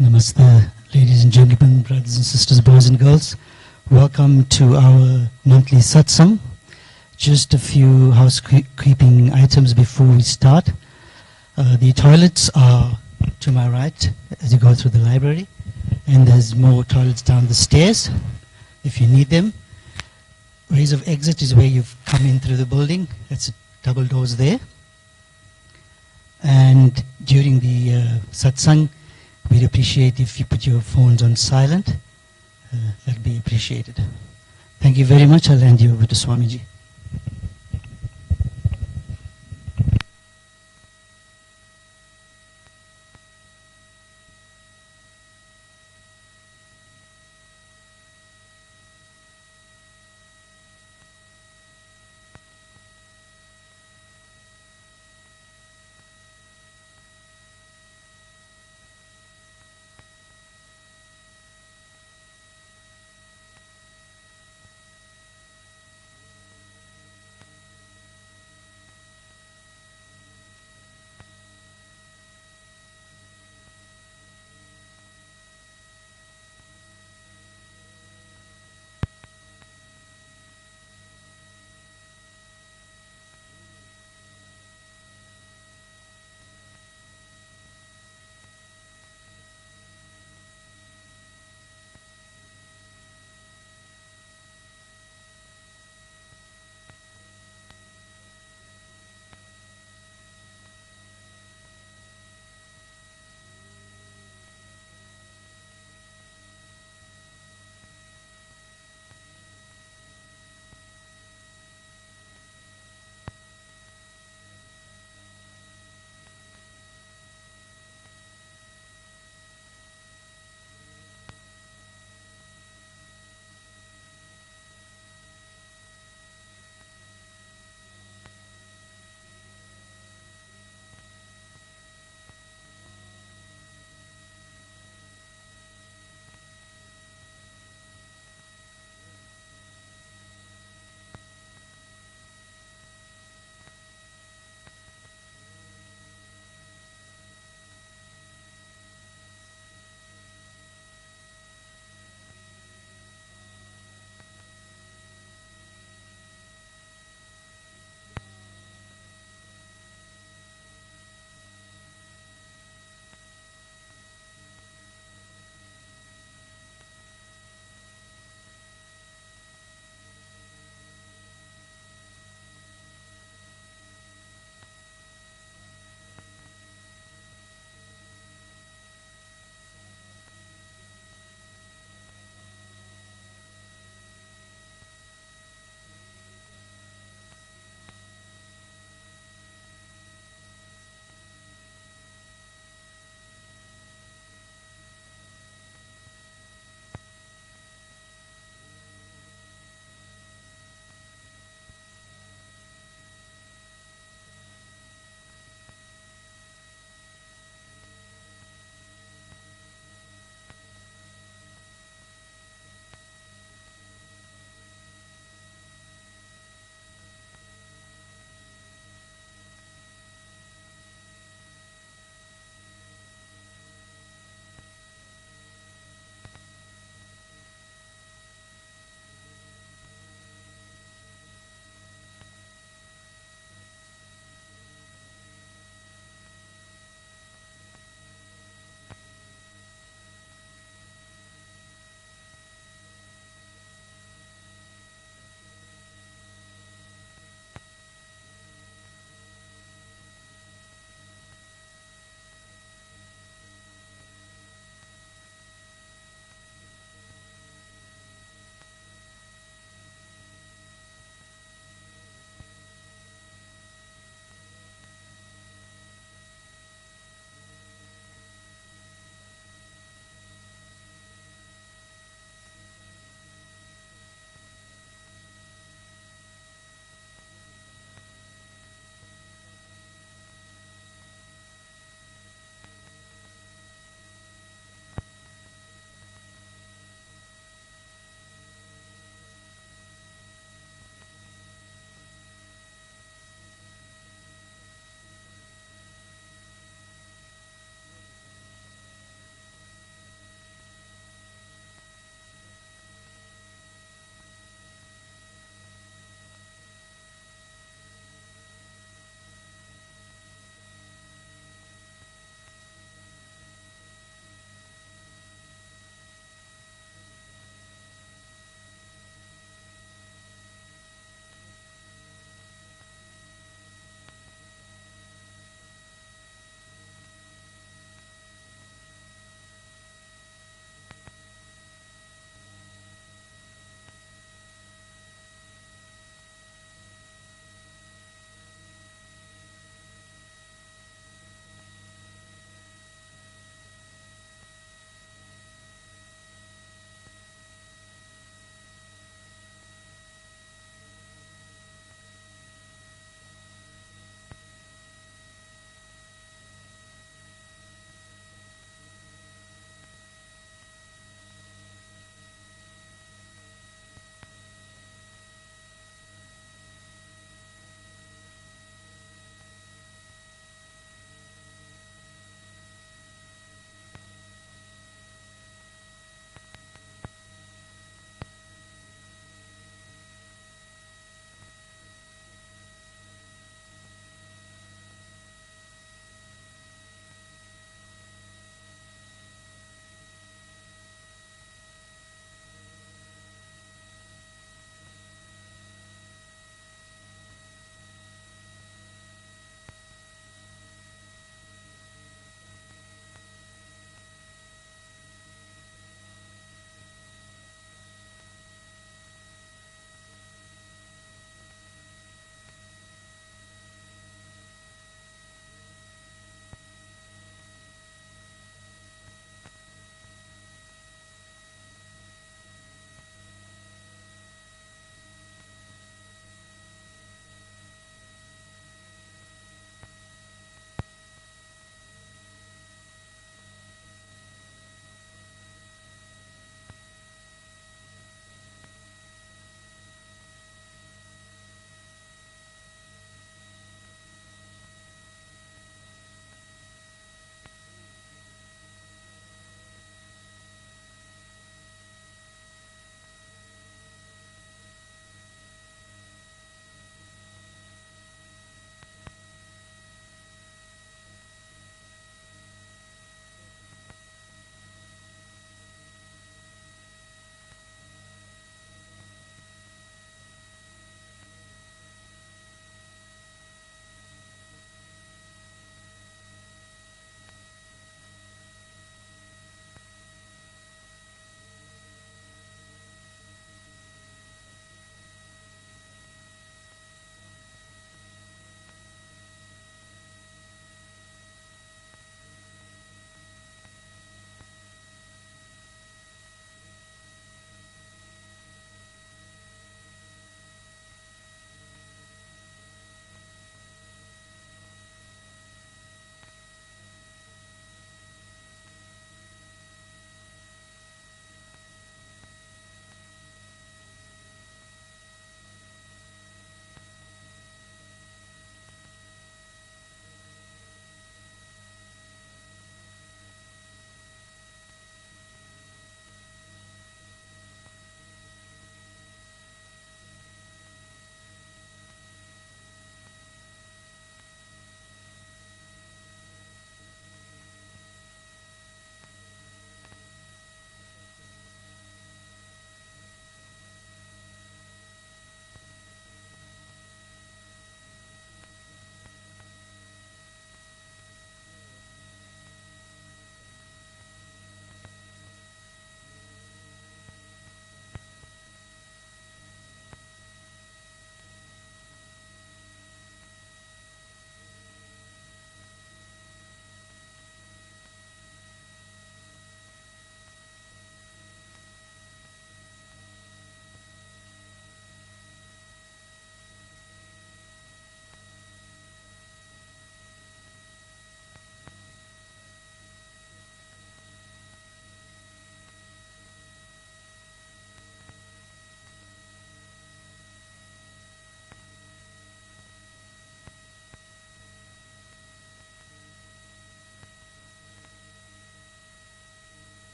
Namaste, ladies and gentlemen, brothers and sisters, boys and girls. Welcome to our monthly Satsang. Just a few housekeeping items before we start. The toilets are to my right as you go through the library, and there's more toilets down the stairs if you need them. Ways of exit is where you've come in through the building. That's double doors there. And during the Satsang, we'd appreciate if you put your phones on silent. That'd be appreciated. Thank you very much. I'll hand you over to Swamiji.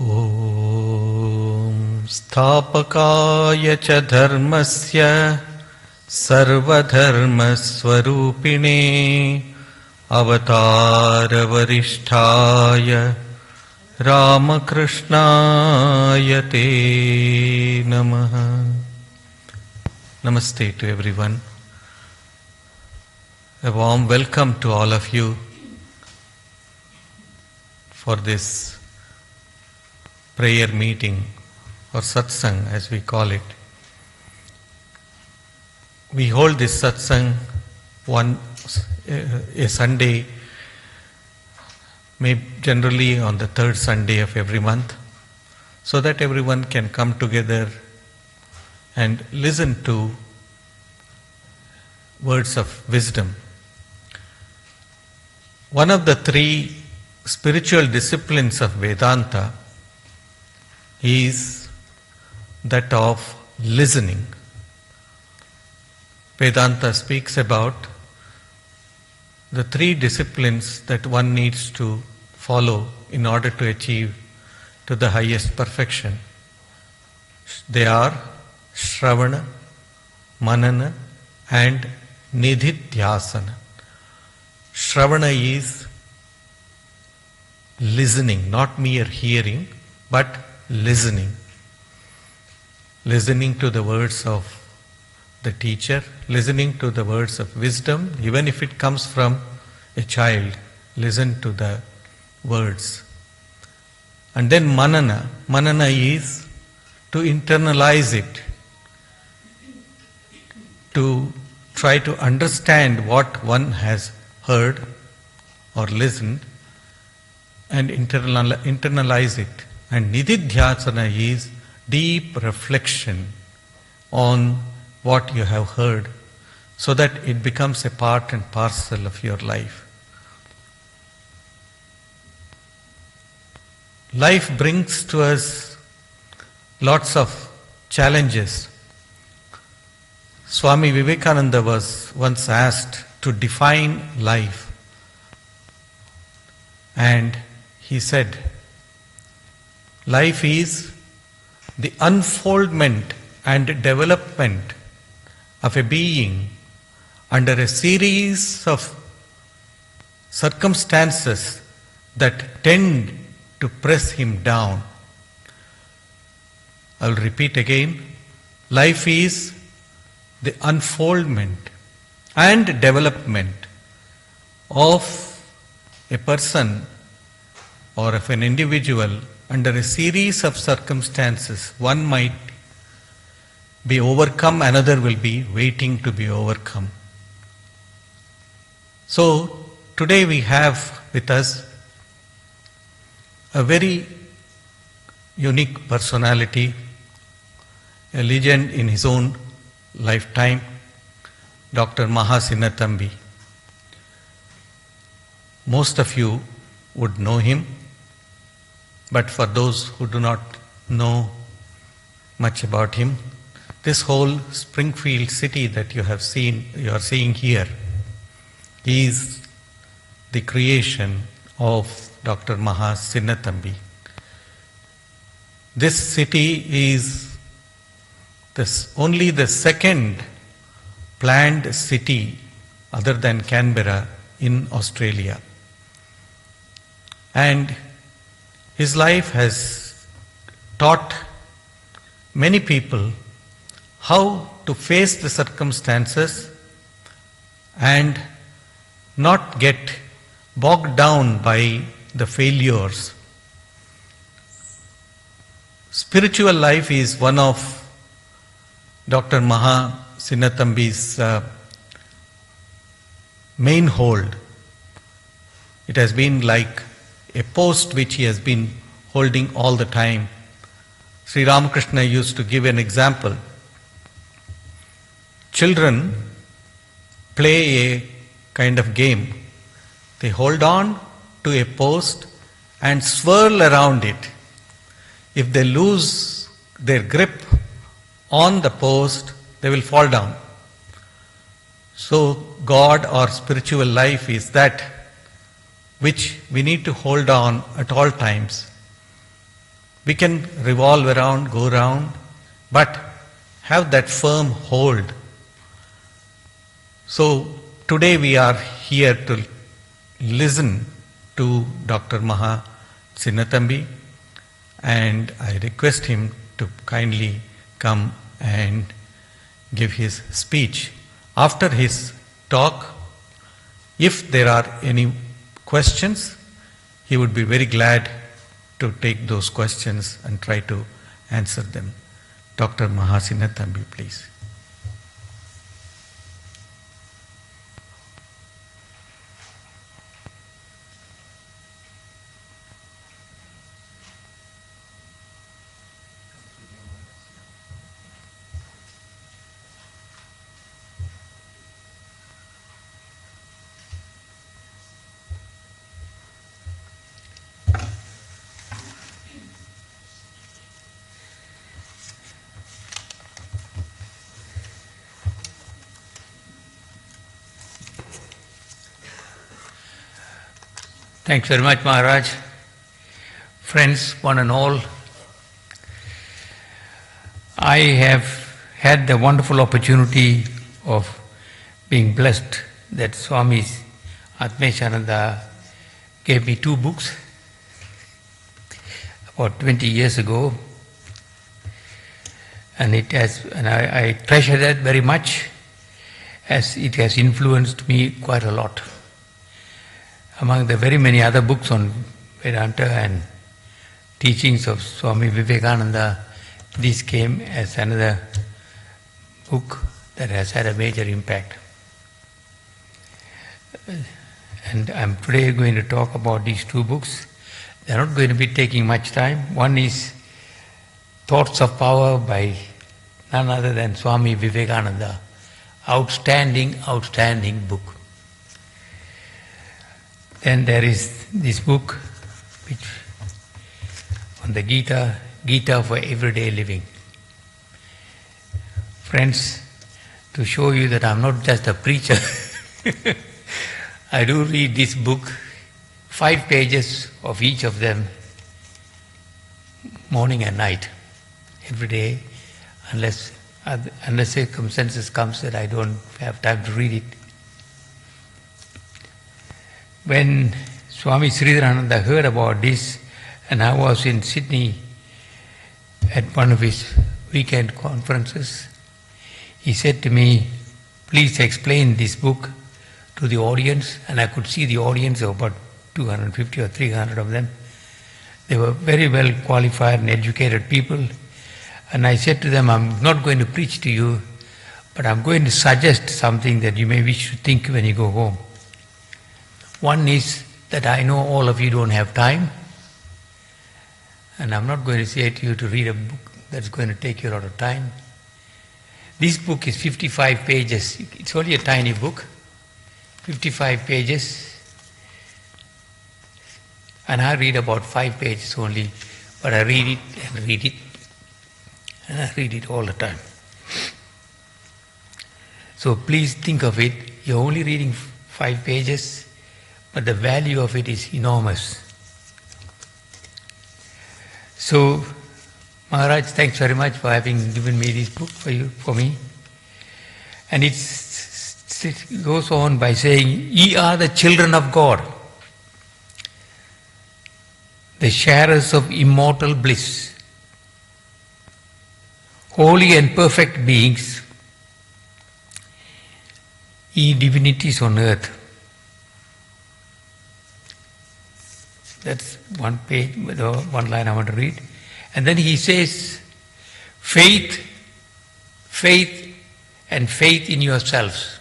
Om Sthapakaya cha dharmasya sarvadharma swarupine avatara varishtaya Ramakrishnaya te namaha. Namaste to everyone. A warm welcome to all of you for this prayer meeting or satsang as we call it. We hold this satsang a Sunday, generally on the third Sunday of every month, so that everyone can come together and listen to words of wisdom. One of the three spiritual disciplines of Vedanta is that of listening. Vedanta speaks about the three disciplines that one needs to follow in order to achieve to the highest perfection. They are Shravana, Manana and Nididhyasana. Shravana is listening, not mere hearing, but listening. Listening to the words of the teacher, listening to the words of wisdom, even if it comes from a child, listen to the words. And then Manana. Manana is to internalize it, to try to understand what one has heard or listened and internalize it. And Nididhyasana is deep reflection on what you have heard so that it becomes a part and parcel of your life. Life brings to us lots of challenges. Swami Vivekananda was once asked to define life, and he said, life is the unfoldment and development of a being under a series of circumstances that tend to press him down. I'll repeat again. Life is the unfoldment and development of a person or of an individual under a series of circumstances. One might be overcome, another will be waiting to be overcome. So today we have with us a very unique personality, a legend in his own lifetime, Dr.Maha Sinnathamby. Most of you would know him, but for those who do not know much about him, this whole Springfield city that you are seeing here, is the creation of Dr.Maha Sinnathamby. This city is only the second planned city other than Canberra in Australia. And his life has taught many people how to face the circumstances and not get bogged down by the failures. Spiritual life is one of Dr. Maha Sinnathamby's main hold. It has been like a post which he has been holding all the time. Sri Ramakrishna used to give an example. Children play a kind of game. They hold on to a post and swirl around it. If they lose their grip on the post, they will fall down. So God or spiritual life is that which we need to hold on at all times. We can revolve around, go around, but have that firm hold. So today we are here to listen to Dr.Maha Sinnathamby, and I request him to kindly come and give his speech. After his talk, if there are any questions, he would be very glad to take those questions and try to answer them. Dr. Maha Sinnathamby, please. Thanks very much, Maharaj. Friends, one and all, I have had the wonderful opportunity of being blessed that Swami Atmeshananda gave me 2 books about 20 years ago, and I treasure that very much, as it has influenced me quite a lot. Among the very many other books on Vedanta and teachings of Swami Vivekananda, this came as another book that has had a major impact. And I'm today going to talk about these 2 books. They're not going to be taking much time. One is Thoughts of Power by none other than Swami Vivekananda. Outstanding, outstanding book. Then there is this book which on the Gita for everyday living. Friends, to show you that I'm not just a preacher, I do read this book, 5 pages of each of them, morning and night, every day, unless circumstances comes that I don't have time to read it. When Swami Sridharananda heard about this, and I was in Sydney at one of his weekend conferences, he said to me, please explain this book to the audience, and I could see the audience of about 250 or 300 of them. They were very well qualified and educated people, and I said to them, I'm not going to preach to you, but I'm going to suggest something that you may wish to think when you go home. One is that I know all of you don't have time, and I'm not going to say to you to read a book that's going to take you a lot of time. This book is 55 pages. It's only a tiny book, 55 pages, and I read about 5 pages only, but I read it and read it, and I read it all the time. So please think of it, you're only reading 5 pages, but the value of it is enormous. So, Maharaj, thanks very much for having given me this book for me. And it goes on by saying, ye are the children of God, the sharers of immortal bliss, holy and perfect beings, ye divinities on earth. That's one page, one line I want to read. And then he says, faith, and faith in yourselves.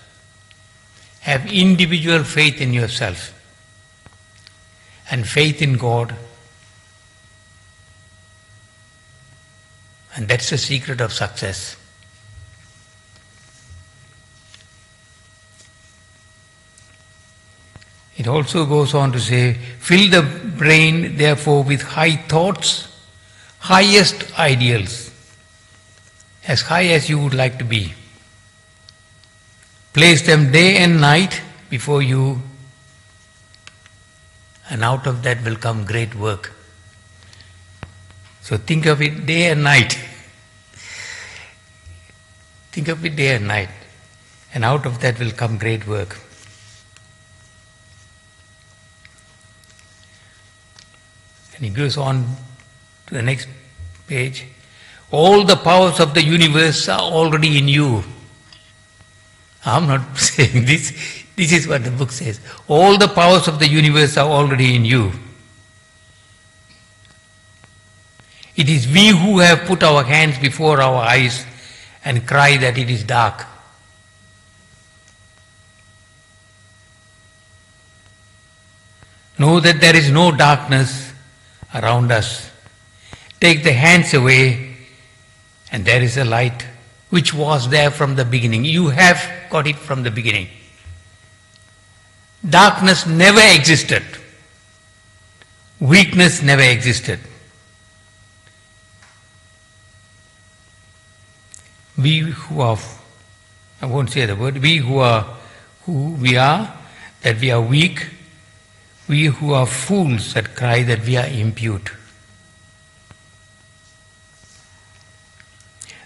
Have individual faith in yourself. And faith in God. And that's the secret of success. It also goes on to say, fill the brain therefore with high thoughts, highest ideals, as high as you would like to be. Place them day and night before you, and out of that will come great work. So think of it day and night. Think of it day and night. And out of that will come great work. And he goes on to the next page. All the powers of the universe are already in you. I'm not saying this. This is what the book says. All the powers of the universe are already in you. It is we who have put our hands before our eyes and cry that it is dark. Know that there is no darkness around us. Take the hands away and there is a light which was there from the beginning. You have got it from the beginning. Darkness never existed. Weakness never existed. We who are, I won't say the word, we who are who we are, that we are weak, we who are fools that cry that we are impute.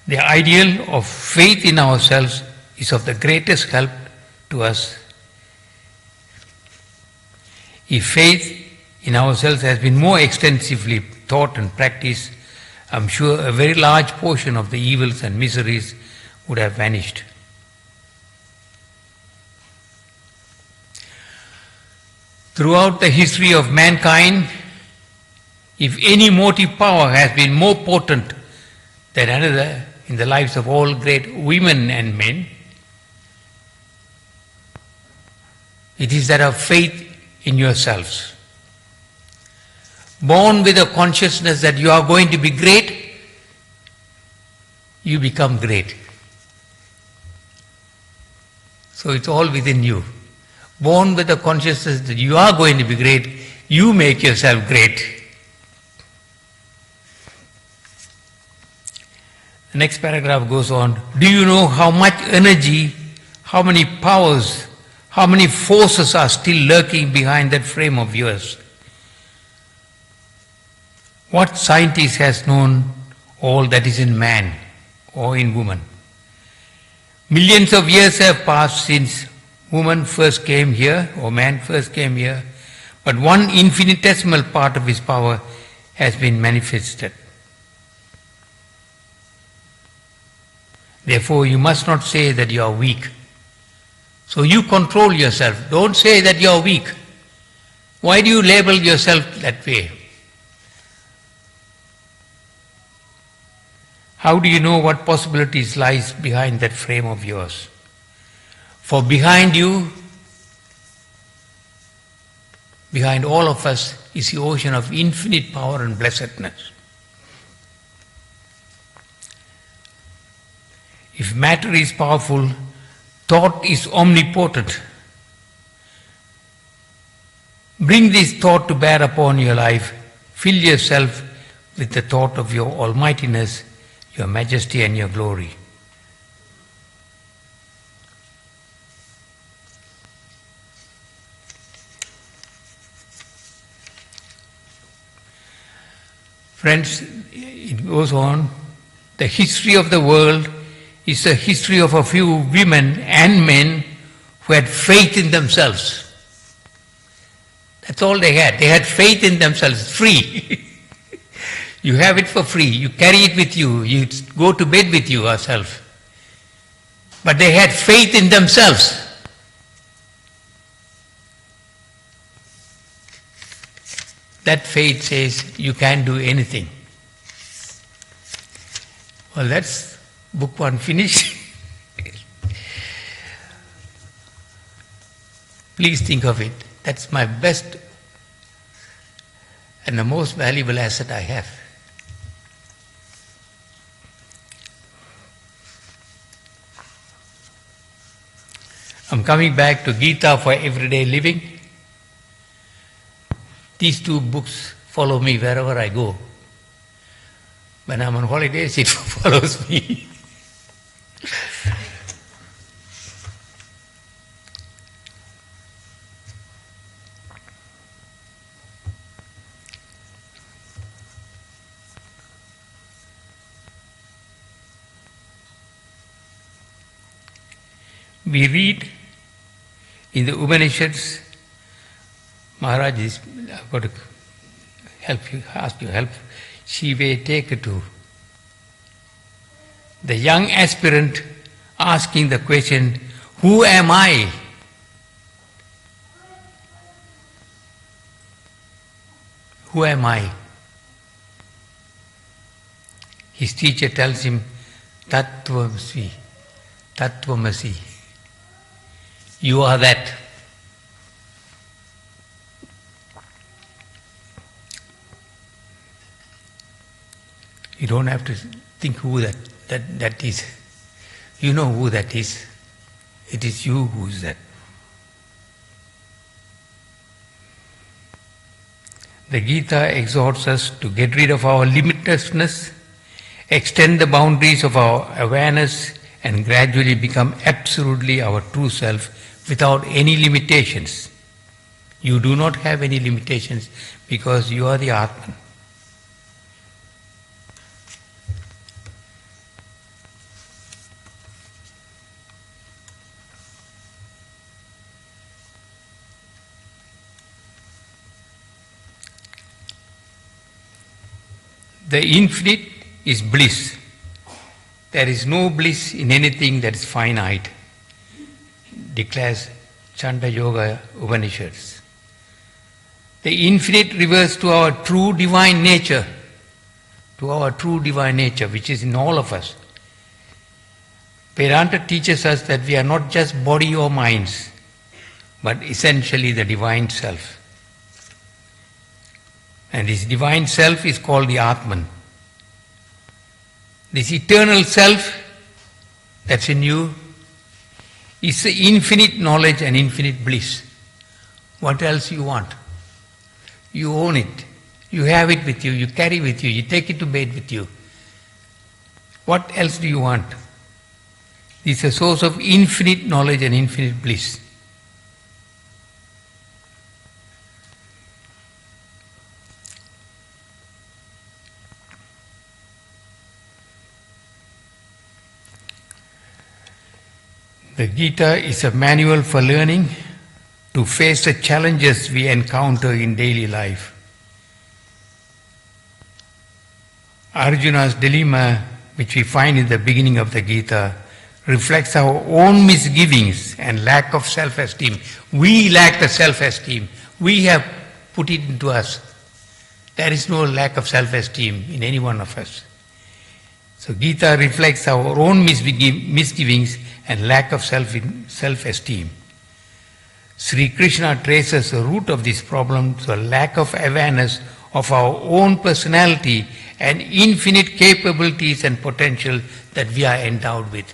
The ideal of faith in ourselves is of the greatest help to us. If faith in ourselves has been more extensively taught and practiced, I'm sure a very large portion of the evils and miseries would have vanished. Throughout the history of mankind, if any motive power has been more potent than another in the lives of all great women and men, it is that of faith in yourselves. Born with a consciousness that you are going to be great, you become great. So it's all within you. Born with a consciousness that you are going to be great, you make yourself great. The next paragraph goes on. Do you know how much energy, how many powers, how many forces are still lurking behind that frame of yours? What scientist has known all that is in man or in woman? Millions of years have passed since woman first came here or man first came here, but one infinitesimal part of his power has been manifested. Therefore, you must not say that you are weak. So you control yourself. Don't say that you are weak. Why do you label yourself that way? How do you know what possibilities lies behind that frame of yours? For behind you, behind all of us, is the ocean of infinite power and blessedness. If matter is powerful, thought is omnipotent. Bring this thought to bear upon your life. Fill yourself with the thought of your almightiness, your majesty and your glory. Friends, it goes on. The history of the world is a history of a few women and men who had faith in themselves. That's all they had. They had faith in themselves, free. You have it for free. You carry it with you. You go to bed with you yourself. But they had faith in themselves. That faith says you can't do anything. Well, that's book one finished. Please think of it. That's my best and the most valuable asset I have. I'm coming back to Gita for everyday living. These two books follow me wherever I go. When I'm on holidays, it follows me. We read in the Upanishads, Maharaj is, I've got to help you, ask you help. She may take it to the young aspirant asking the question, who am I? Who am I? His teacher tells him, Tattvamasi, Tattvamasi. You are that. You don't have to think who that is. You know who that is. It is you who is that. The Gita exhorts us to get rid of our limitlessness, extend the boundaries of our awareness, and gradually become absolutely our true self without any limitations. You do not have any limitations because you are the Atman. The infinite is bliss. There is no bliss in anything that is finite, declares Chanda Yoga Upanishads. The infinite refers to our true divine nature, which is in all of us. Vedanta teaches us that we are not just body or minds, but essentially the divine self. And this divine self is called the Atman. This eternal self that's in you is the infinite knowledge and infinite bliss. What else you want? You own it. You have it with you. You carry with you. You take it to bed with you. What else do you want? This is a source of infinite knowledge and infinite bliss. The Gita is a manual for learning to face the challenges we encounter in daily life. Arjuna's dilemma, which we find in the beginning of the Gita, reflects our own misgivings and lack of self-esteem. We lack the self-esteem. We have put it into us. There is no lack of self-esteem in any one of us. So Gita reflects our own misgivings and lack of self-esteem. Sri Krishna traces the root of this problem to a lack of awareness of our own personality and infinite capabilities and potential that we are endowed with.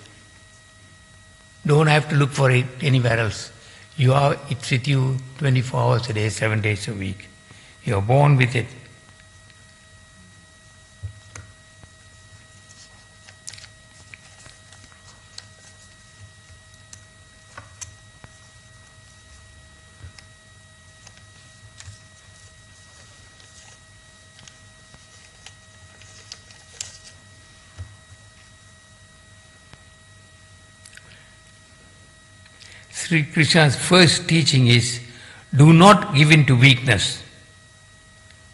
Don't have to look for it anywhere else. It's with you 24 hours a day, 7 days a week. You are born with it. Sri Krishna's first teaching is, do not give in to weakness,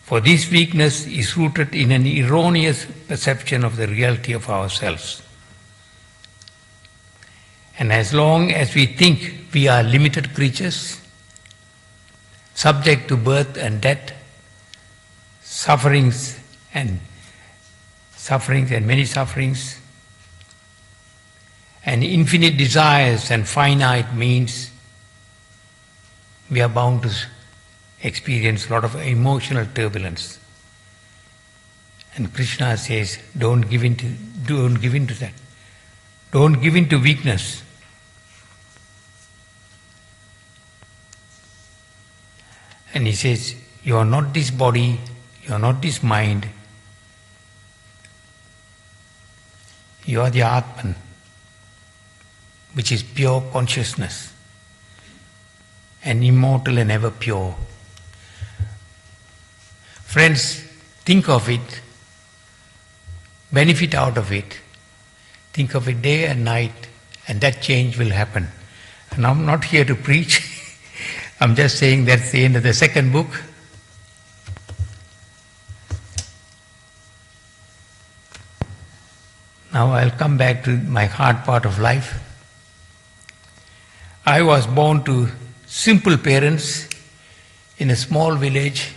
for this weakness is rooted in an erroneous perception of the reality of ourselves. And as long as we think we are limited creatures, subject to birth and death, sufferings and many sufferings, and infinite desires and finite means, we are bound to experience a lot of emotional turbulence. And Krishna says, don't give in to that. Don't give in to weakness. And he says, you are not this body, you are not this mind, you are the Atman, which is pure consciousness, and immortal and ever pure. Friends, think of it, benefit out of it, think of it day and night, and that change will happen. And I'm not here to preach. I'm just saying that's the end of the second book. Now I'll come back to my hard part of life. I was born to simple parents in a small village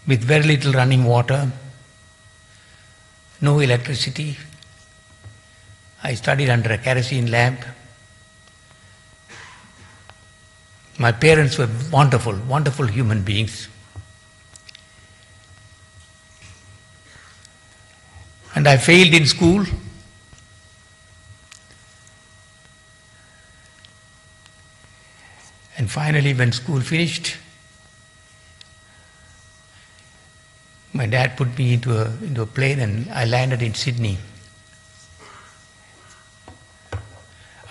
with very little running water, no electricity. I studied under a kerosene lamp. My parents were wonderful, wonderful human beings. And I failed in school. And finally, when school finished, my dad put me into a plane and I landed in Sydney.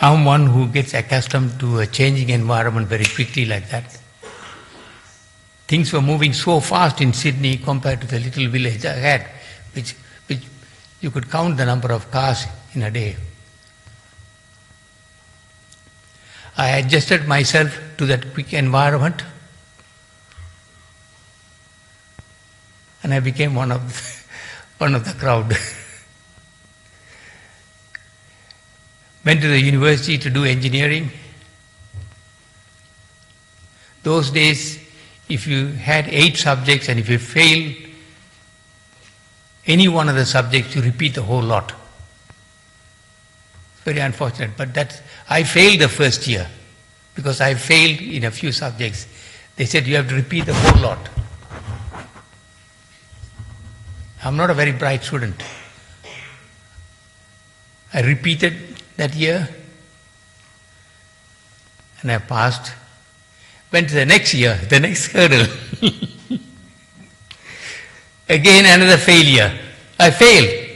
I'm one who gets accustomed to a changing environment very quickly like that. Things were moving so fast in Sydney compared to the little village I had, which you could count the number of cars in a day. I adjusted myself to that quick environment and I became one of the crowd. Went to the university to do engineering. Those days, if you had 8 subjects and if you failed any one of the subjects, you repeat the whole lot. Very unfortunate, but I failed the first year because I failed in a few subjects. They said you have to repeat the whole lot. I'm not a very bright student. I repeated that year and I passed. Went to the next year, the next hurdle. Again another failure. I failed.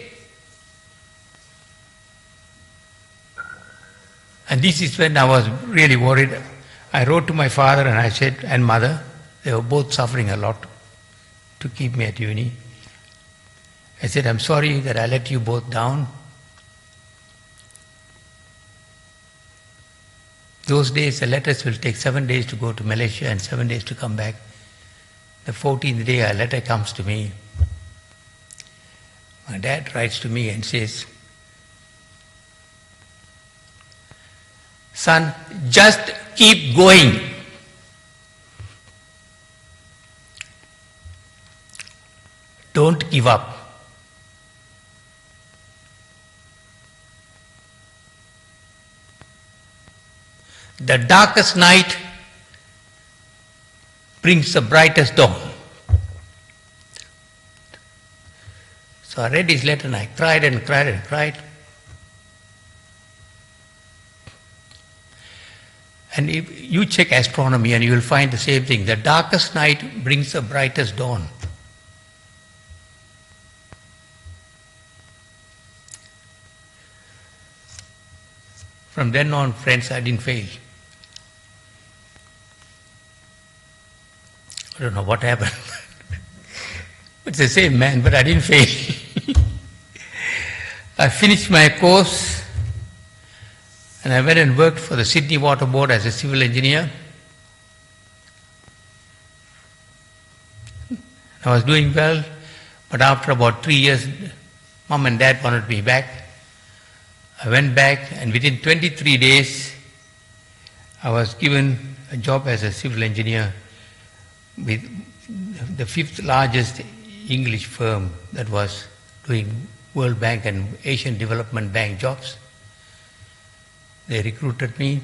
And this is when I was really worried. I wrote to my father and I said, and mother, they were both suffering a lot to keep me at uni. I said, I'm sorry that I let you both down. Those days the letters will take 7 days to go to Malaysia and 7 days to come back. The 14th day a letter comes to me. My dad writes to me and says, son, just keep going. Don't give up. The darkest night brings the brightest dawn. So I read his letter and I cried and cried and cried. And if you check astronomy and you will find the same thing. The darkest night brings the brightest dawn. From then on, friends, I didn't fail. I don't know what happened. It's the same man, but I didn't fail. I finished my course and I went and worked for the Sydney Water Board as a civil engineer. I was doing well, but after about 3 years, Mom and Dad wanted me back. I went back and within 23 days, I was given a job as a civil engineer with the 5th largest English firm that was doing World Bank and Asian Development Bank jobs. They recruited me,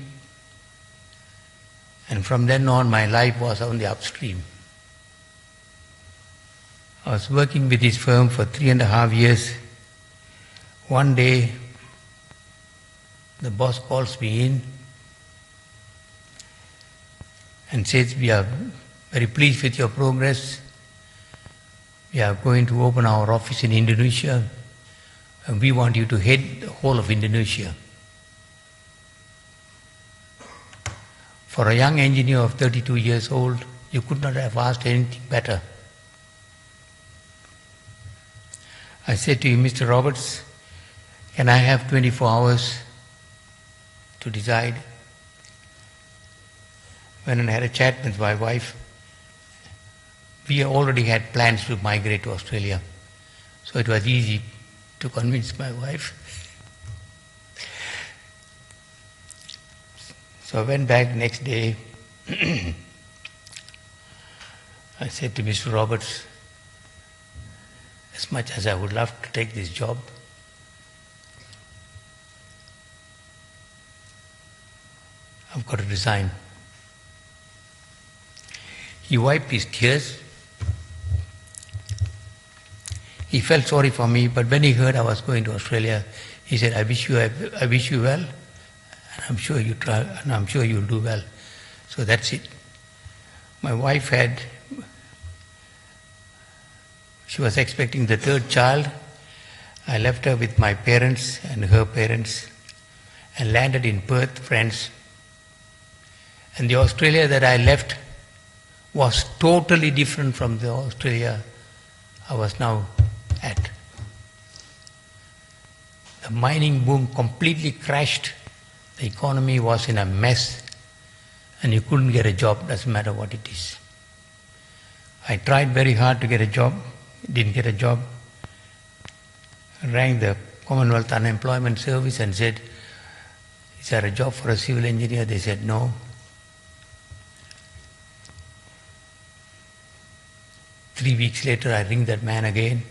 and from then on my life was on the upstream. I was working with this firm for 3.5 years. One day, the boss calls me in and says, we are very pleased with your progress. We are going to open our office in Indonesia and we want you to head the whole of Indonesia. For a young engineer of 32 years old, you could not have asked anything better. I said to him, Mr. Roberts, can I have 24 hours to decide. When I had a chat with my wife, we already had plans to migrate to Australia. So it was easy to convince my wife. So I went back next day. I said to Mr. Roberts, as much as I would love to take this job, I've got to resign. He wiped his tears. He felt sorry for me, but when he heard I was going to Australia, he said, I wish you well, and I'm sure you try, and I'm sure you'll do well. So that's it. My wife she was expecting the third child. I left her with my parents and her parents and landed in Perth, France. And the Australia that I left was totally different from the Australia I was now at. The mining boom completely crashed. The economy was in a mess and you couldn't get a job, doesn't matter what it is. I tried very hard to get a job, didn't get a job. I rang the Commonwealth Unemployment Service and said, is there a job for a civil engineer? They said no. 3 weeks later, I ring that man again,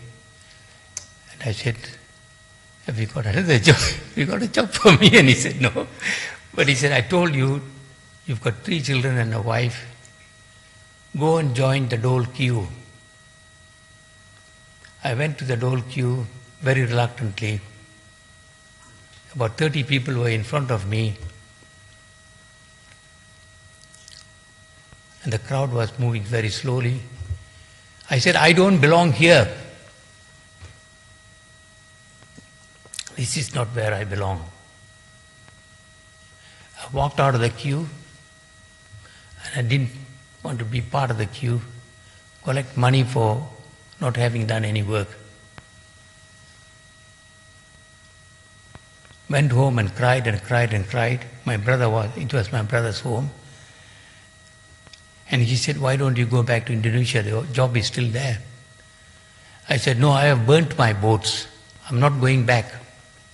and I said, have you got another job? Have you got a job for me? And he said, no. But he said, I told you, you've got 3 children and a wife. Go and join the dole queue. I went to the dole queue very reluctantly. About 30 people were in front of me, and the crowd was moving very slowly. I said, I don't belong here. This is not where I belong. I walked out of the queue, and I didn't want to be part of the queue, collect money for not having done any work. Went home and cried and cried and cried. It was my brother's home. And he said, why don't you go back to Indonesia? The job is still there. I said, no, I have burnt my boats. I'm not going back.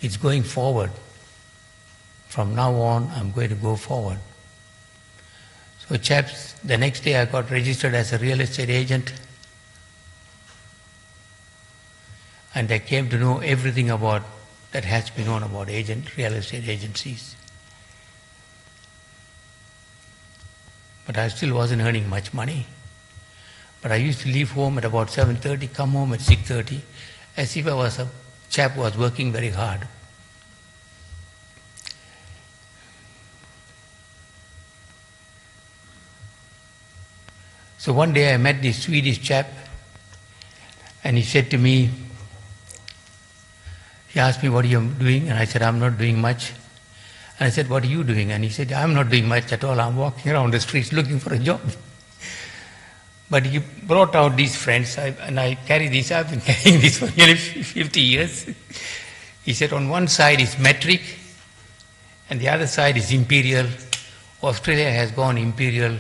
It's going forward. From now on, I'm going to go forward. So chaps, the next day I got registered as a real estate agent. And I came to know everything that has been known about real estate agencies. But I still wasn't earning much money. But I used to leave home at about 7:30, come home at 6:30, as if I was a chap who was working very hard. So one day I met this Swedish chap, and he said to me, he asked me, what are you doing? And I said, I'm not doing much. And I said, what are you doing? And he said, I'm not doing much at all. I'm walking around the streets looking for a job. But he brought out these friends, and I carry these. I've been carrying this for nearly 50 years. He said, on one side is metric, and the other side is imperial. Australia has gone imperial,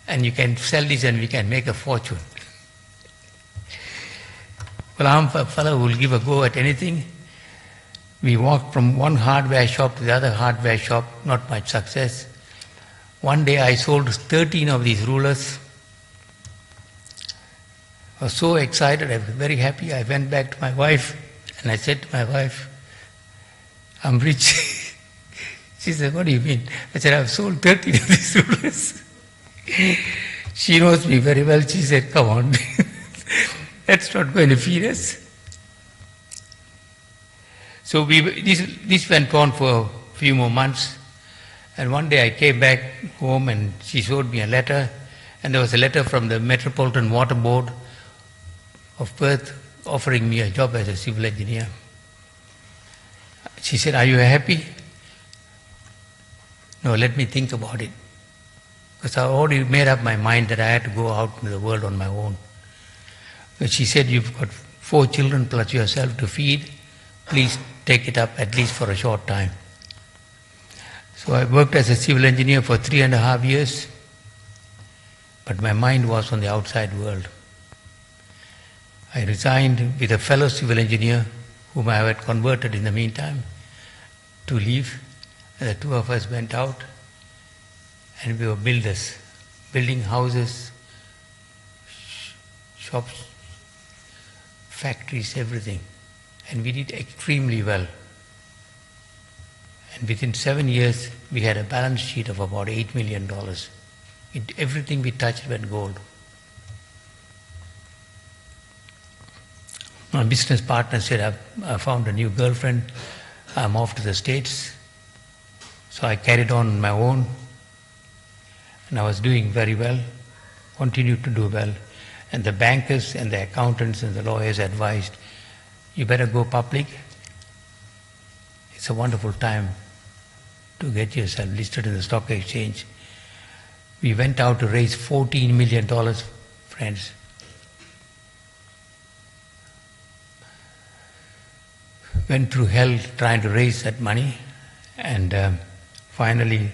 and you can sell this and we can make a fortune. Well, I'm a fellow who will give a go at anything. We walked from one hardware shop to the other hardware shop, not much success. One day I sold 13 of these rulers. I was so excited, I was very happy. I went back to my wife and I said to my wife, I'm rich. She said, what do you mean? I said, I've sold 13 of these rulers. She knows me very well. She said, come on, that's not going to feed us. So this went on for a few more months, and one day I came back home and she showed me a letter, and there was a letter from the Metropolitan Water Board of Perth offering me a job as a civil engineer. She said, are you happy? No, let me think about it. Because I already made up my mind that I had to go out into the world on my own. But she said, you've got 4 children plus yourself to feed. Please take it up at least for a short time. So I worked as a civil engineer for 3.5 years, but my mind was on the outside world. I resigned with a fellow civil engineer whom I had converted in the meantime to leave. And the two of us went out and we were builders, building houses, shops, factories, everything. And we did extremely well. And within 7 years, we had a balance sheet of about $8 million. Everything we touched went gold. My business partner said, I found a new girlfriend, I'm off to the States. So I carried on my own, and I was doing very well, continued to do well. And the bankers and the accountants and the lawyers advised, you better go public. It's a wonderful time to get yourself listed in the stock exchange. We went out to raise $14 million, friends. Went through hell trying to raise that money, and finally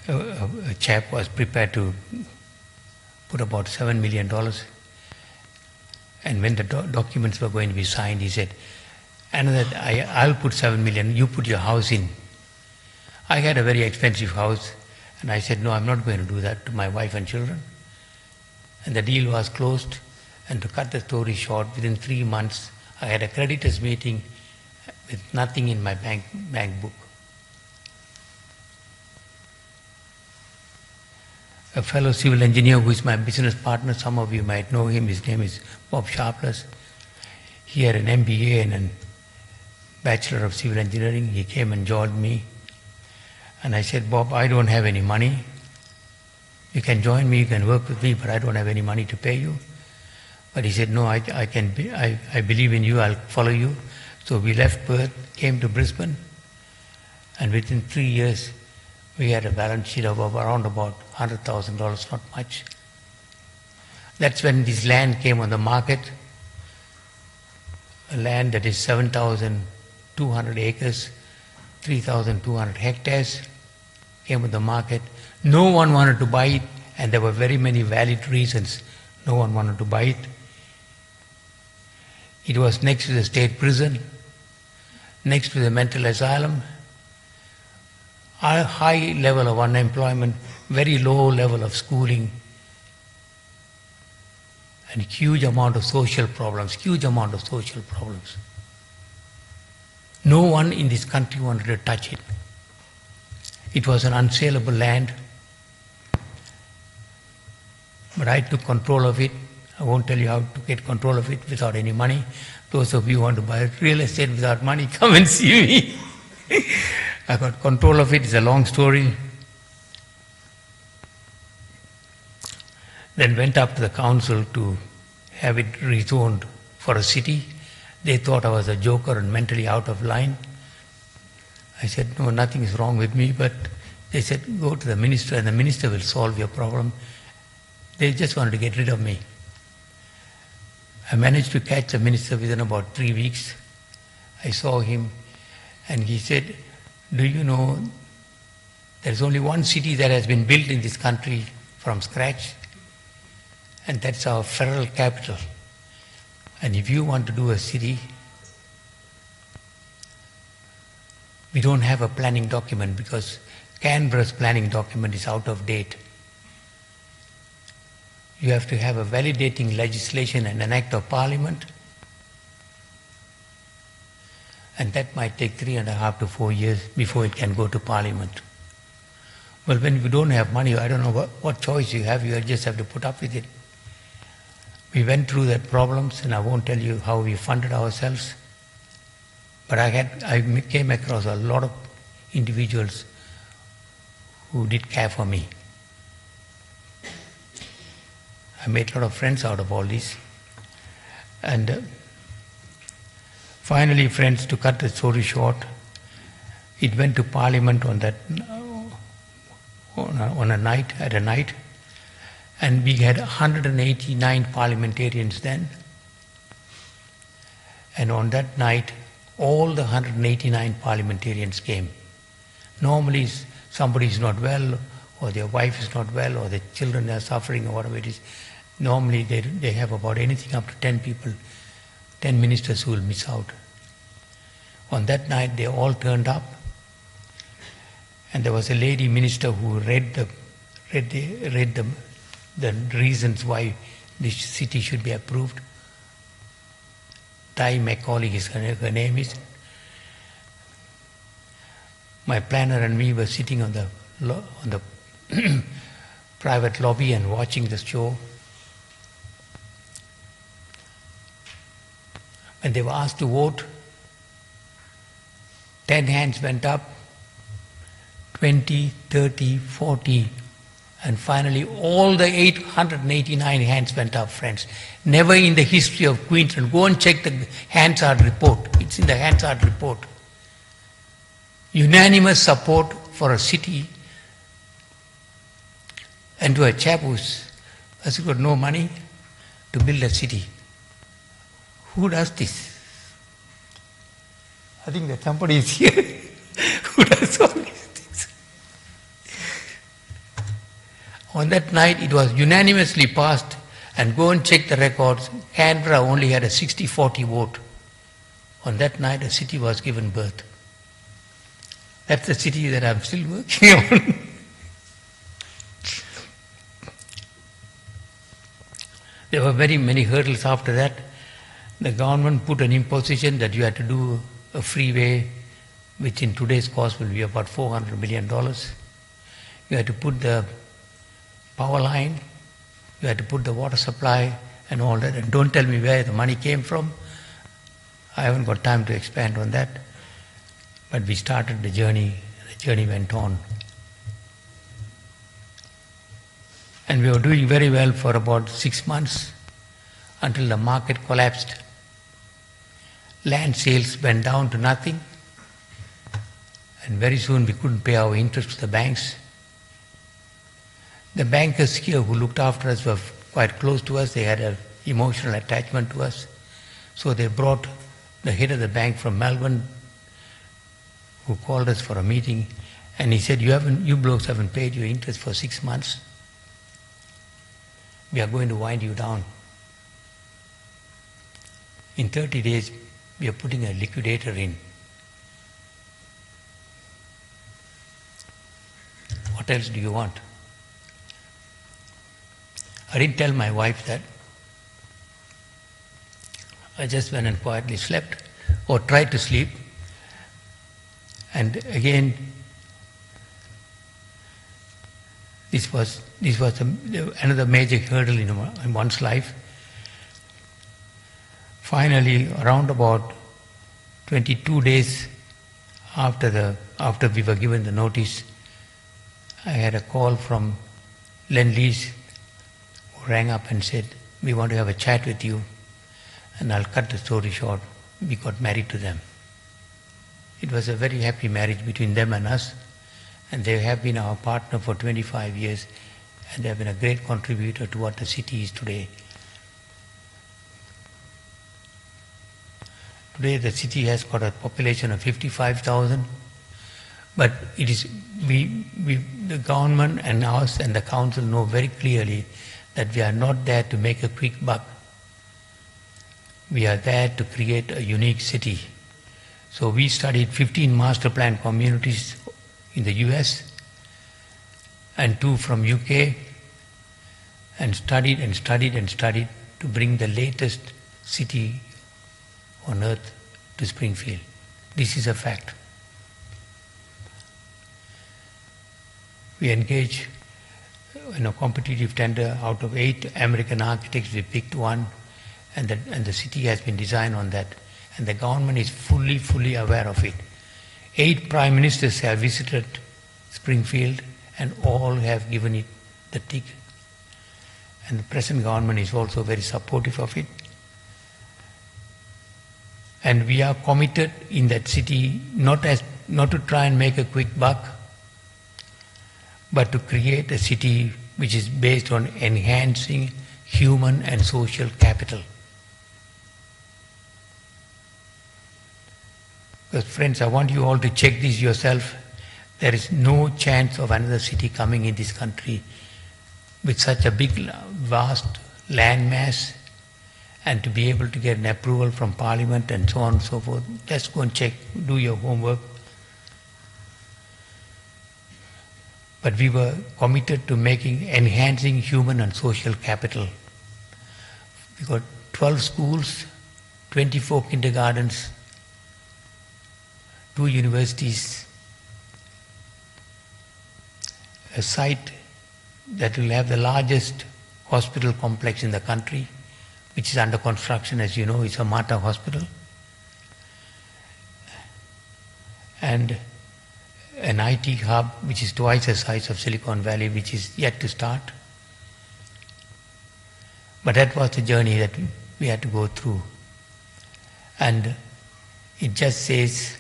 a chap was prepared to put about $7 million. And when the documents were going to be signed, he said, I'll put $7 million, you put your house in. I had a very expensive house, and I said, no, I'm not going to do that to my wife and children. And the deal was closed, and to cut the story short, within 3 months, I had a creditors meeting with nothing in my bank book. A fellow civil engineer who is my business partner, some of you might know him, his name is Bob Sharpless. He had an MBA and a Bachelor of Civil Engineering. He came and joined me. And I said, Bob, I don't have any money. You can join me, you can work with me, but I don't have any money to pay you. But he said, no, I believe in you, I'll follow you. So we left Perth, came to Brisbane, and within 3 years, we had a balance sheet of around about $100,000, not much. That's when this land came on the market, a land that is 7,200 acres, 3,200 hectares, came on the market. No one wanted to buy it, and there were very many valid reasons no one wanted to buy it. It was next to the state prison, next to the mental asylum, a high level of unemployment, very low level of schooling, and huge amount of social problems, No one in this country wanted to touch it. It was an unsaleable land, but I took control of it. I won't tell you how to get control of it without any money. Those of you who want to buy real estate without money, come and see me. I got control of it. It's a long story. Then went up to the council to have it rezoned for a city. They thought I was a joker and mentally out of line. I said, no, nothing is wrong with me, but they said, go to the minister and the minister will solve your problem. They just wanted to get rid of me. I managed to catch the minister within about 3 weeks. I saw him and he said, do you know there is only one city that has been built in this country from scratch, and that's our federal capital. And if you want to do a city, we don't have a planning document because Canberra's planning document is out of date. You have to have a validating legislation and an act of parliament, and that might take 3.5 to 4 years before it can go to parliament. Well, when you don't have money, I don't know what choice you have, you just have to put up with it. We went through that problems, and I won't tell you how we funded ourselves, but I came across a lot of individuals who did care for me. I made a lot of friends out of all this. And finally, friends, to cut the story short, it went to Parliament on a night, and we had 189 parliamentarians then. And on that night, all the 189 parliamentarians came. Normally somebody is not well, or their wife is not well, or the children are suffering, or whatever it is. Normally they have about anything up to 10 people, 10 ministers who will miss out. On that night they all turned up, and there was a lady minister who read the reasons why this city should be approved. Ty Macaulay is her name is. My planner and me were sitting on the private lobby and watching the show. When they were asked to vote, 10 hands went up, 20, 30, 40, and finally all the 889 hands went up, friends. Never in the history of Queensland. Go and check the Hansard report. It's in the Hansard report. Unanimous support for a city, and to a chap has got no money to build a city. Who does this? I think that somebody is here who does all these things. On that night it was unanimously passed, and go and check the records. Canberra only had a 60-40 vote. On that night a city was given birth. That's the city that I'm still working on. There were very many hurdles after that. The government put an imposition that you had to do a freeway, which in today's cost will be about $400 million. You had to put the power line, you had to put the water supply and all that. And don't tell me where the money came from. I haven't got time to expand on that. But we started the journey went on. And we were doing very well for about 6 months until the market collapsed. Land sales went down to nothing, and very soon we couldn't pay our interest to the banks. The bankers here who looked after us were quite close to us. They had an emotional attachment to us. So they brought the head of the bank from Melbourne, who called us for a meeting, and he said, you blokes haven't paid your interest for 6 months. We are going to wind you down. In 30 days, we are putting a liquidator in. What else do you want? I didn't tell my wife that. I just went and quietly slept, or tried to sleep. And again, this was another major hurdle in one's life. Finally, around about 22 days after we were given the notice, I had a call from Lend-Lease, who rang up and said, "We want to have a chat with you." And I'll cut the story short. We got married to them. It was a very happy marriage between them and us, and they have been our partner for 25 years, and they have been a great contributor to what the city is today. Today the city has got a population of 55,000, but it is the government and us and the council know very clearly that we are not there to make a quick buck. We are there to create a unique city. So we studied 15 master plan communities in the US and 2 from UK, and studied to bring the latest city on earth to Springfield. This is a fact. We engaged in a competitive tender. Out of 8 American architects, we picked one, and the city has been designed on that. And the government is fully aware of it. 8 prime ministers have visited Springfield, and all have given it the tick. And the present government is also very supportive of it. And we are committed in that city not to try and make a quick buck, but to create a city which is based on enhancing human and social capital. Because friends, I want you all to check this yourself. there is no chance of another city coming in this country with such a big, vast land mass, and to be able to get an approval from Parliament and so on and so forth. Just go and check, do your homework. But we were committed to enhancing human and social capital. We got 12 schools, 24 kindergartens, 2 universities, a site that will have the largest hospital complex in the country, which is under construction, as you know. It's a Mata hospital. And an IT hub which is twice the size of Silicon Valley, which is yet to start. But that was the journey that we had to go through. And it just says,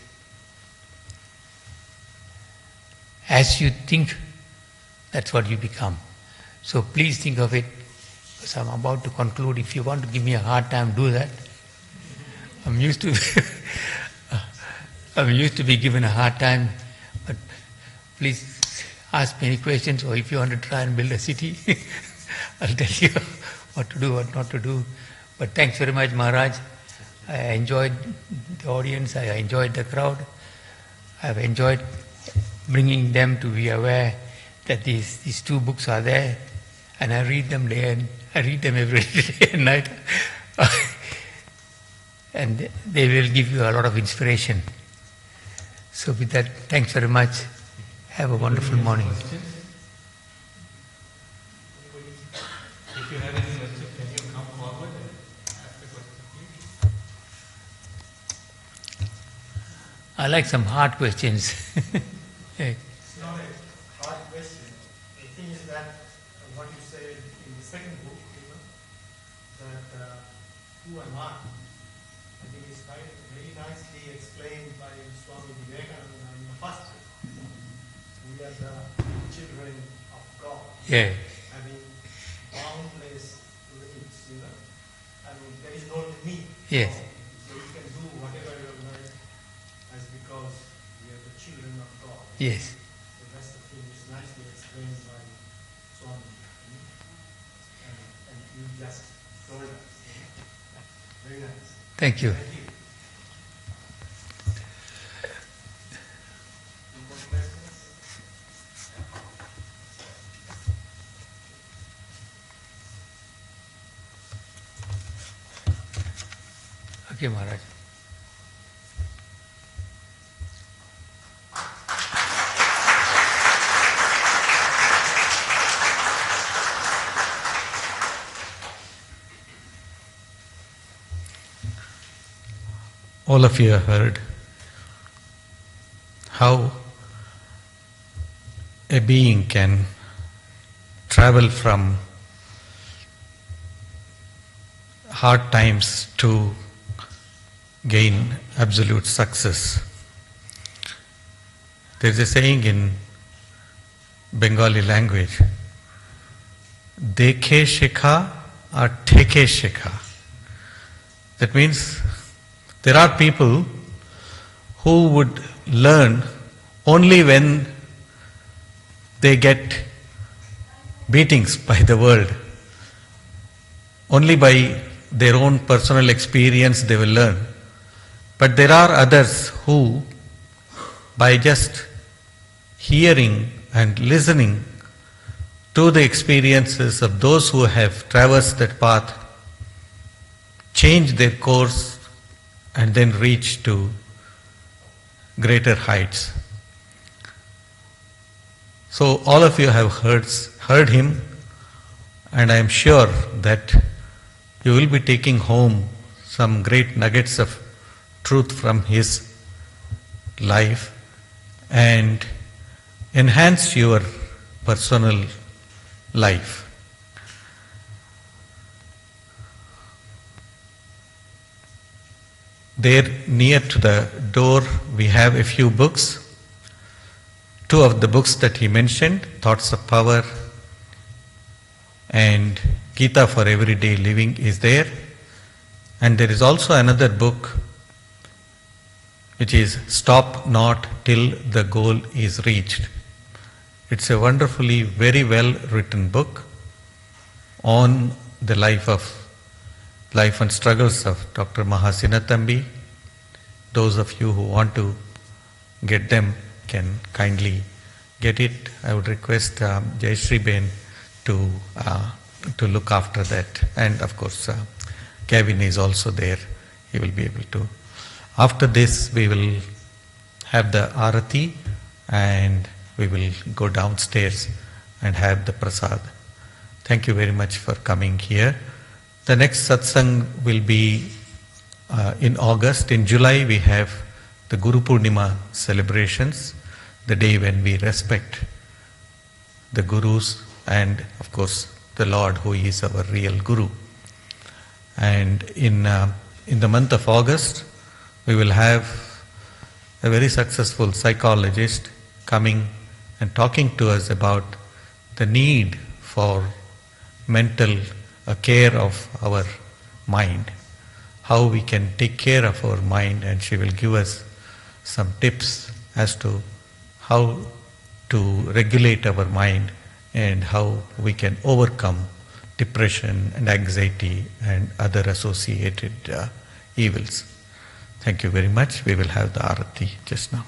as you think, that's what you become. So please think of it, because I'm about to conclude. If you want to give me a hard time, do that. I'm used to be given a hard time, but please ask me any questions, or if you want to try and build a city, I'll tell you what to do, what not to do. But thanks very much, Maharaj. I enjoyed the audience, I enjoyed the crowd. I've enjoyed bringing them to be aware that these 2 books are there, and I read them every day and night. And they will give you a lot of inspiration. So with that, thanks very much. Have a wonderful morning. If you have any questions, can you come forward and ask the question, please? I like some hard questions. Hey. It's not a hard question. The thing is that what you said in the second book, that who am I think it's very nicely explained by Swami Vivekananda in the first book. We are the children of God. Yeah. Having boundless limits, there is no limit. Yes. So you can do whatever you like, as because we are the children of God. Yes. So that's the thing. It's nicely explained by Swami. And you just told us. Very nice. Thank you. Thank you. Any more questions? Okay, Maharaj. All of you have heard how a being can travel from hard times to gain absolute success. There is a saying in Bengali language, dekhe shikha or theke shikha. That means there are people who would learn only when they get beatings by the world. Only by their own personal experience they will learn. But there are others who, by just hearing and listening to the experiences of those who have traversed that path, change their course and then reach to greater heights. So all of you have heard him, and I am sure that you will be taking home some great nuggets of truth from his life and enhance your personal life. There near to the door we have a few books. Two of the books that he mentioned, Thoughts of Power and Gita for Everyday Living, is there. And there is also another book which is Stop Not till the goal is reached. It's a wonderfully, very well written book on the life and struggles of Dr.Maha Sinnathamby. Those of you who want to get them can kindly get it. I would request Jayashree Ben to look after that, and of course Kevin is also there. He will be able to. After this, we will have the Arati, and we will go downstairs and have the Prasad. Thank you very much for coming here. The next satsang will be in August. In July, we have the Guru Purnima celebrations, the day when we respect the Gurus and, of course, the Lord who is our real Guru. And in the month of August, we will have a very successful psychologist coming and talking to us about the need for mental care of our mind, how we can take care of our mind, and she will give us some tips as to how to regulate our mind and how we can overcome depression and anxiety and other associated evils. Thank you very much. We will have the Arati just now.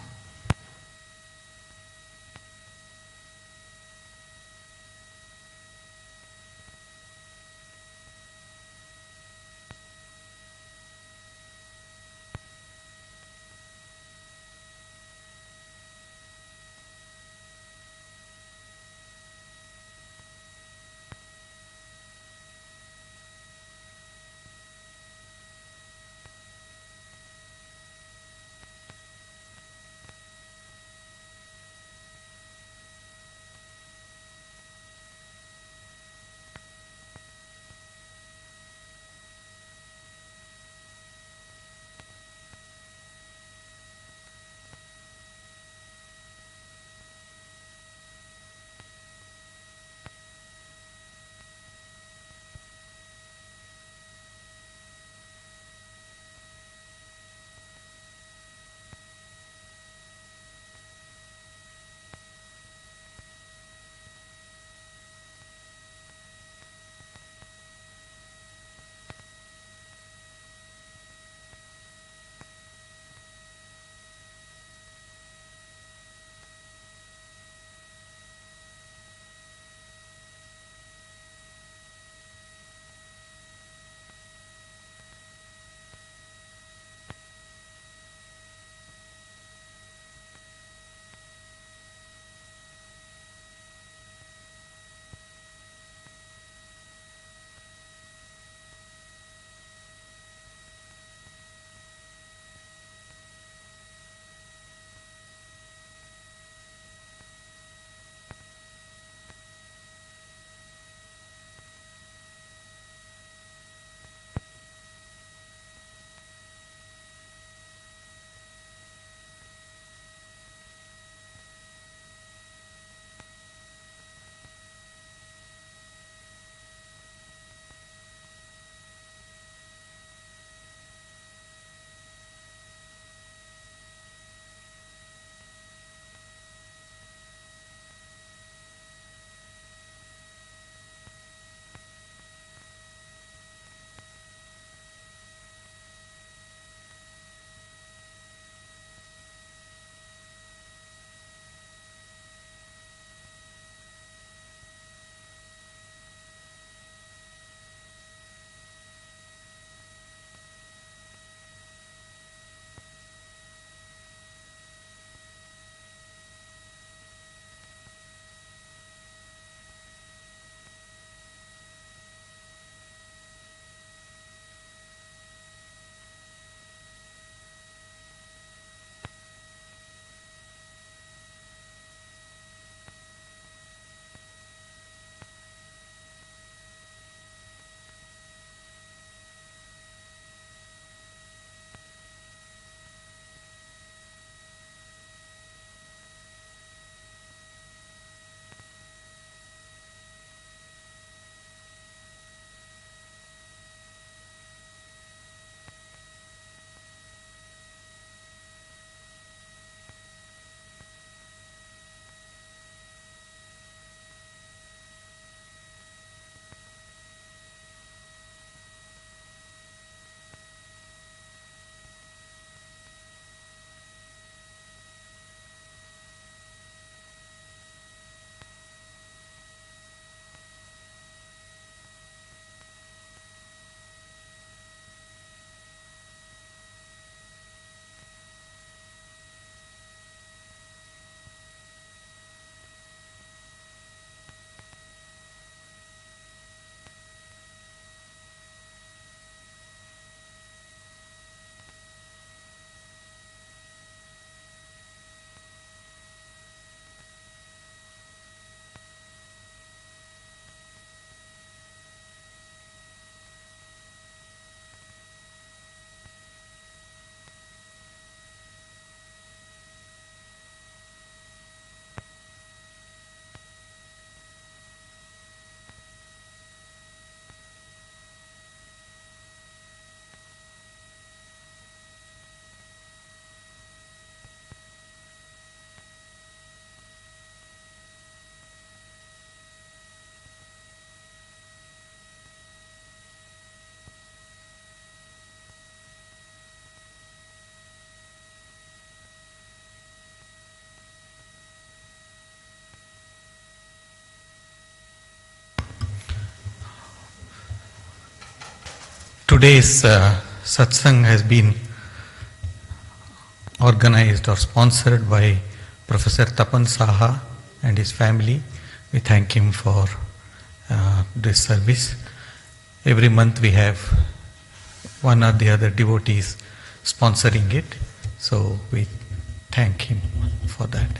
Today's satsang has been organized or sponsored by Professor Tapan Saha and his family. We thank him for this service. Every month we have one or the other devotees sponsoring it, so we thank him for that.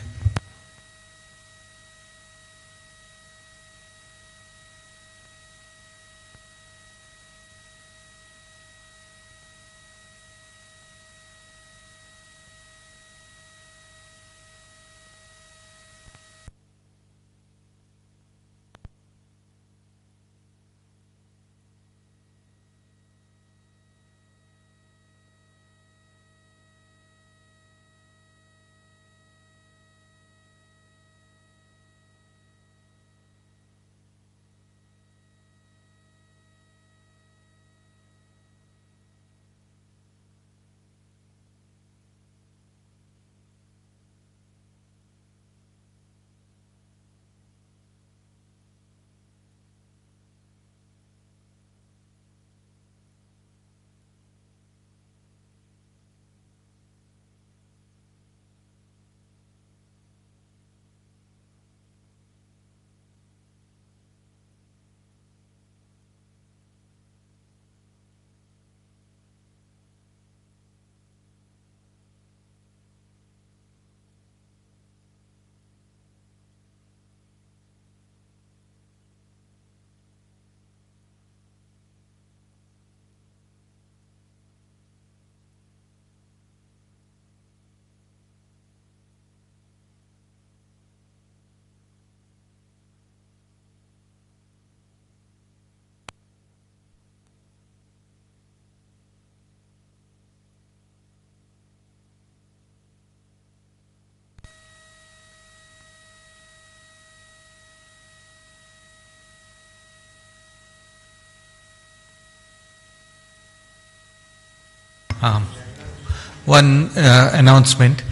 One announcement.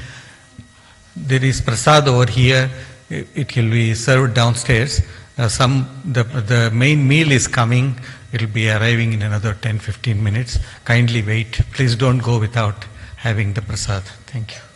There is prasad over here. It will be served downstairs. The main meal is coming. It will be arriving in another 10-15 minutes. Kindly wait. Please don't go without having the prasad. Thank you.